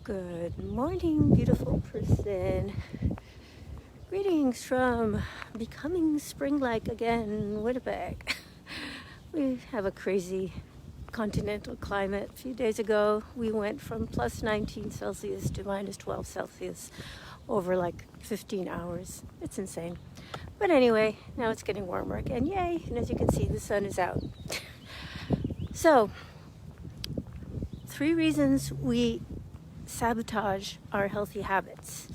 Good morning, beautiful person. Greetings from becoming spring-like again, Winnipeg. We have a crazy continental climate. A few days ago, we went from plus 19 Celsius to minus 12 Celsius over like 15 hours. It's insane. But anyway, now it's getting warmer again. Yay! And as you can see, the sun is out. So, 3 reasons we sabotage our healthy habits.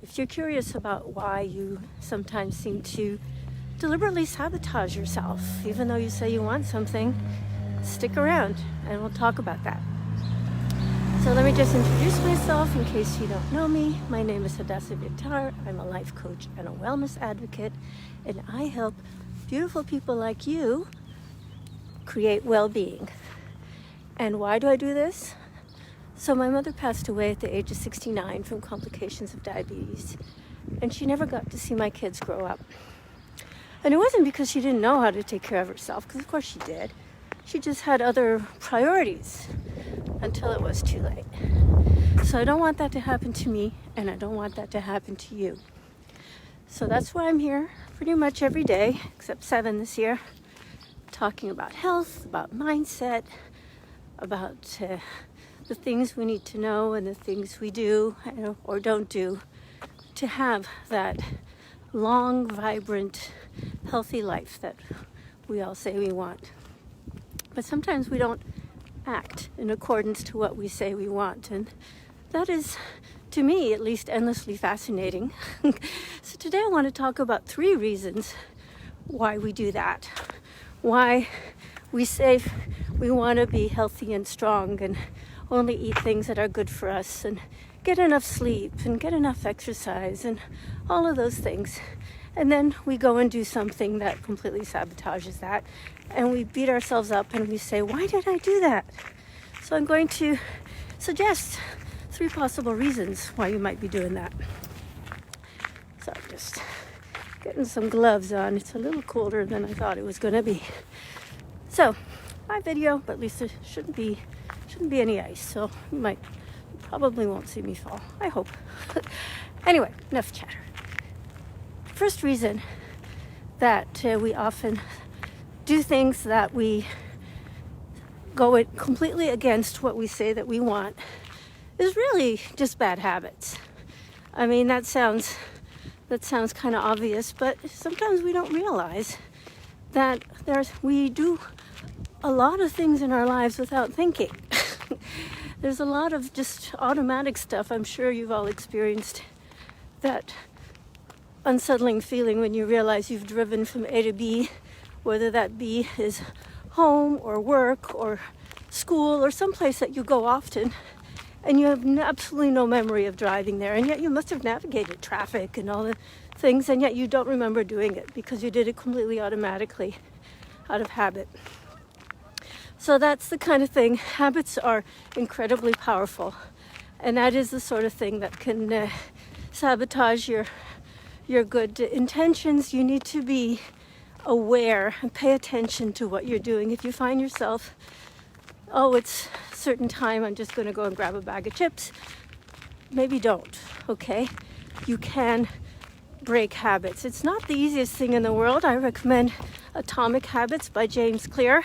If you're curious about why you sometimes seem to deliberately sabotage yourself, even though you say you want something, stick around and we'll talk about that. So let me just introduce myself in case you don't know me. My name is Hadassah Vittar. I'm a life coach and a wellness advocate, and I help beautiful people like you create well-being. And why do I do this? So my mother passed away at the age of 69 from complications of diabetes, and she never got to see my kids grow up. And it wasn't because she didn't know how to take care of herself, because of course she did. She just had other priorities until it was too late. So I don't want that to happen to me, and I don't want that to happen to you. So that's why I'm here pretty much every day, except 7 this year, talking about health, about mindset, about the things we need to know and the things we do or don't do to have that long, vibrant, healthy life that we all say we want. But sometimes we don't act in accordance to what we say we want, and that is, to me at least, endlessly fascinating. So today I want to talk about 3 reasons why we do that, why we say we want to be healthy and strong and only eat things that are good for us and get enough sleep and get enough exercise and all of those things. And then we go and do something that completely sabotages that, and we beat ourselves up and we say, why did I do that? So I'm going to suggest 3 possible reasons why you might be doing that. So I'm just getting some gloves on. It's a little colder than I thought it was going to be. So my video, but at least there shouldn't be any ice, so you probably won't see me fall, I hope. Anyway, enough chatter. First reason that we often do things that we go completely against what we say that we want is really just bad habits. I mean, that sounds kind of obvious, but sometimes we don't realize that we do a lot of things in our lives without thinking. There's a lot of just automatic stuff. I'm sure you've all experienced that unsettling feeling when you realize you've driven from A to B, whether that B is home or work or school or someplace that you go often, and you have absolutely no memory of driving there, and yet you must have navigated traffic and all the things, and yet you don't remember doing it because you did it completely automatically out of habit. So that's the kind of thing. Habits are incredibly powerful, and that is the sort of thing that can sabotage your good intentions. You need to be aware and pay attention to what you're doing. If you find yourself, it's a certain time, I'm just going to go and grab a bag of chips, maybe don't, okay? You can break habits. It's not the easiest thing in the world. I recommend Atomic Habits by James Clear.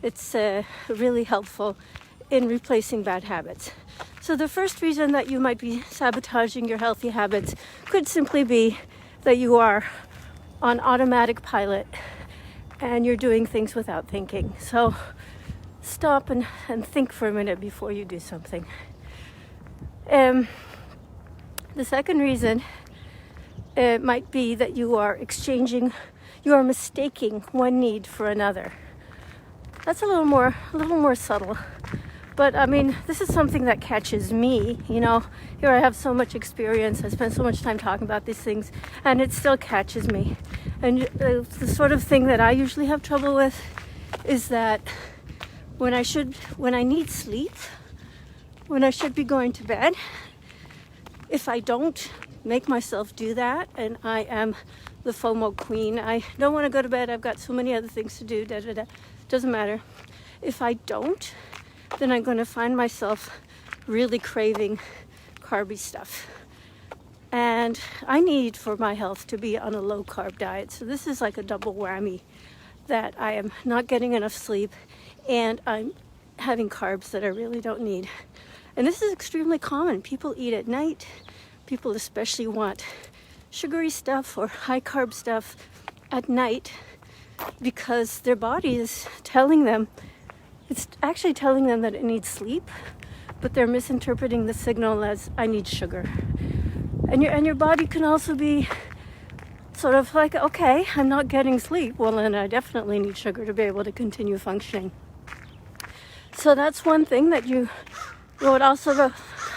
It's really helpful in replacing bad habits. So the first reason that you might be sabotaging your healthy habits could simply be that you are on automatic pilot and you're doing things without thinking. So stop and think for a minute before you do something. The second reason might be that you are mistaking one need for another. That's a little more subtle. But I mean, this is something that catches me. Here I have so much experience. I spend so much time talking about these things, and it still catches me. And the sort of thing that I usually have trouble with is that when I need sleep, when I should be going to bed, if I don't make myself do that, and I am the FOMO queen, I don't want to go to bed, I've got so many other things to do, doesn't matter. If I don't, then I'm going to find myself really craving carby stuff. And I need for my health to be on a low carb diet. So this is like a double whammy, that I am not getting enough sleep and I'm having carbs that I really don't need. And this is extremely common. People eat at night. People especially want sugary stuff or high carb stuff at night because their body is telling them, it's actually telling them that it needs sleep, but they're misinterpreting the signal as I need sugar. And your body can also be sort of like, okay, I'm not getting sleep. Well, then I definitely need sugar to be able to continue functioning. So that's one thing that what also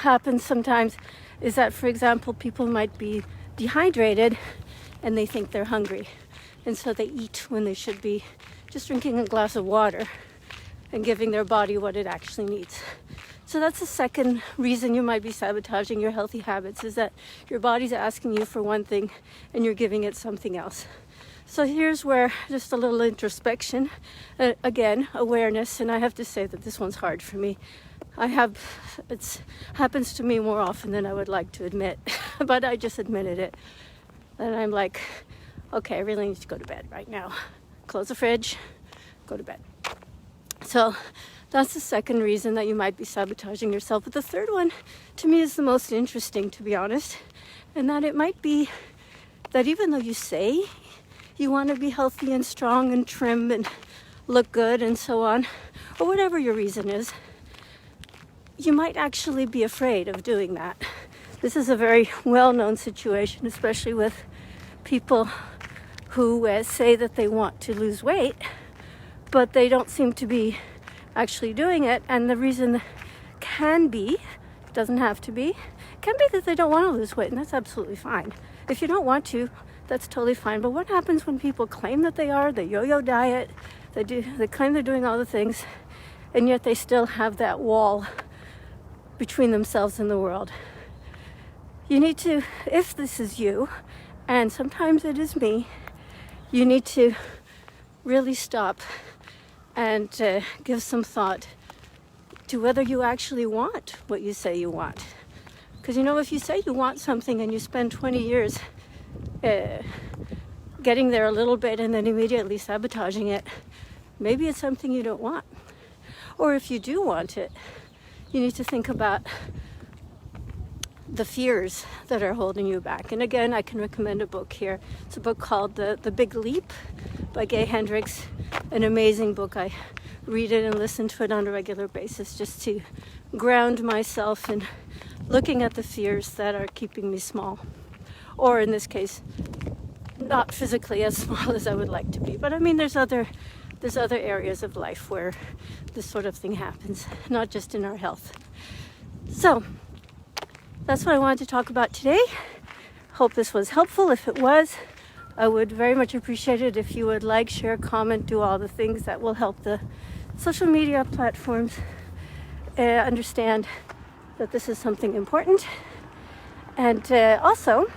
happens sometimes is that, for example, people might be dehydrated and they think they're hungry. And so they eat when they should be just drinking a glass of water and giving their body what it actually needs. So that's the second reason you might be sabotaging your healthy habits, is that your body's asking you for one thing and you're giving it something else. So here's where just a little introspection, again, awareness, and I have to say that this one's hard for me. It happens to me more often than I would like to admit, but I just admitted it. And I'm like, okay, I really need to go to bed right now. Close the fridge, go to bed. So that's the second reason that you might be sabotaging yourself. But the third one, to me, is the most interesting, to be honest, and that it might be that even though you say you want to be healthy and strong and trim and look good and so on, or whatever your reason is, you might actually be afraid of doing that. This is a very well-known situation, especially with people who say that they want to lose weight, but they don't seem to be actually doing it. And the reason can be, doesn't have to be, can be that they don't want to lose weight, and that's absolutely fine. If you don't want to, that's totally fine. But what happens when people claim that they are, the yo-yo diet, they claim they're doing all the things, and yet they still have that wall between themselves and the world? You need to, if this is you, and sometimes it is me, you need to really stop and give some thought to whether you actually want what you say you want. Because if you say you want something and you spend 20 years getting there a little bit and then immediately sabotaging it, maybe it's something you don't want. Or if you do want it, you need to think about the fears that are holding you back. And again, I can recommend a book here. It's a book called The Big Leap by Gay Hendricks. An amazing book. I read it and listen to it on a regular basis just to ground myself in looking at the fears that are keeping me small. Or in this case, not physically as small as I would like to be. But I mean, there's other areas of life where this sort of thing happens, not just in our health. So that's what I wanted to talk about today. Hope this was helpful. If it was, I would very much appreciate it if you would like, share, comment, do all the things that will help the social media platforms understand that this is something important. And also,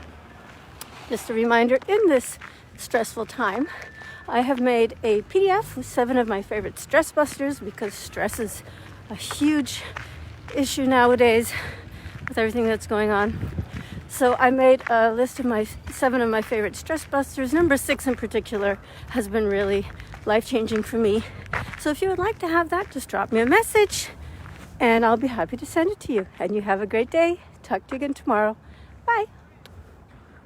just a reminder, in this stressful time, I have made a PDF with 7 of my favorite stress busters, because stress is a huge issue nowadays with everything that's going on. So I made a list of my 7 of my favorite stress busters. Number 6 in particular has been really life-changing for me. So if you would like to have that, just drop me a message and I'll be happy to send it to you. And you have a great day. Talk to you again tomorrow. Bye.